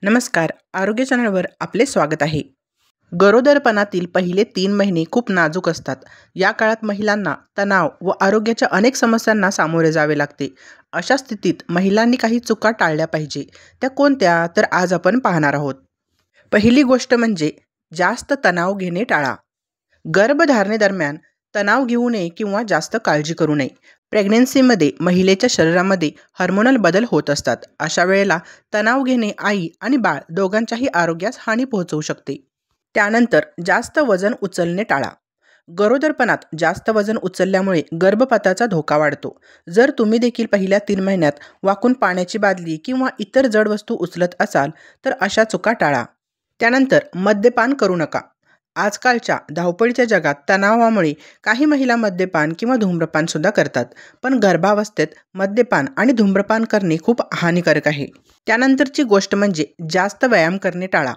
नमस्कार. आरोग्य चॅनलवर आपले स्वागत आहे. गरोदरपणातील पहिले 3 महिने खूप नाजूक असतात. या काळात महिलांना तणाव व आरोग्याच्या अनेक समस्यांना सामोरे जावे लागते. अशा स्थितीत महिलांनी काही चुका टाळल्या पाहिजे. त्या कोणत्या? तर आज आपण पाहणार आहोत. पहिली गोष्ट म्हणजे जास्त तणाव घेणे टाळा. गर्भधारणेदरम्यान तणाव घेऊ नये किंवा जास्त काळजी करू नये. प्रेग्नन्सीमध्ये महिलेच्या शरीरामध्ये हार्मोनल बदल होत असतात. अशा वेळेला तणाव घेणे आई आणि बाळ दोघांच्याही आरोग्यास हानी पोहोचवू शकते. त्यानंतर जास्त वजन उचलणे टाळा. गरोदरपणात जास्त वजन उचलल्यामुळे गर्भपाताचा धोका वाढतो. जर तुम्ही देखील पहिल्या 3 महिन्यात वाकून पाण्याची बादली किंवा इतर जड वस्तू उचलत असाल तर अशा चुका टाळा. त्यानंतर मद्यपान करू नका. आजकालच्या धावपळीच्या जगात तणावामुळे काही महिला मद्यपान किंवा धूम्रपान सुद्धा करतात. पण गर्भावस्थेत मद्यपान आणि धूम्रपान करणे खूप हानिकारक आहे. त्यानंतरची गोष्ट म्हणजे जास्त व्यायाम करणे टाळा.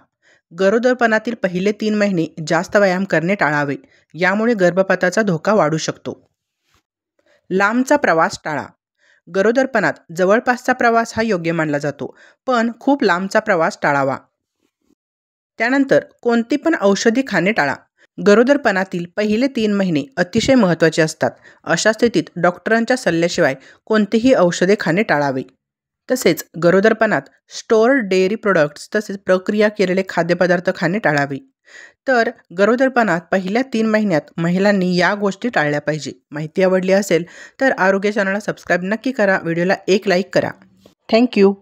गरोदरपणातील पहिले 3 महिने जास्त व्यायाम करणे टाळावे. यामुळे गर्भपाताचा धोका वाढू शकतो. लांबचा प्रवास टाळा. गरोदरपणात जवळपासचा प्रवास हा योग्य मानला जातो, पण खूप लांबचा प्रवास टाळावा. त्यानंतर कोणती पण औषधी खाणे टाळा. गरोदरपणातील पहिले 3 महिने अतिशय महत्त्वाचे असतात. अशा स्थितीत डॉक्टरांच्या सल्ल्याशिवाय कोणतीही औषधे खाणे टाळावे. तसेच गरोदरपणात स्टोअर्ड डेअरी प्रोडक्ट्स तसेच प्रक्रिया केलेले खाद्यपदार्थ खाणे टाळावे. तर गरोदरपणात पहिल्या 3 महिन्यात महिलांनी या गोष्टी टाळल्या पाहिजे. माहिती आवडली असेल तर आरोग्य चॅनलला सबस्क्राईब नक्की करा. व्हिडिओला एक लाईक करा. थँक्यू.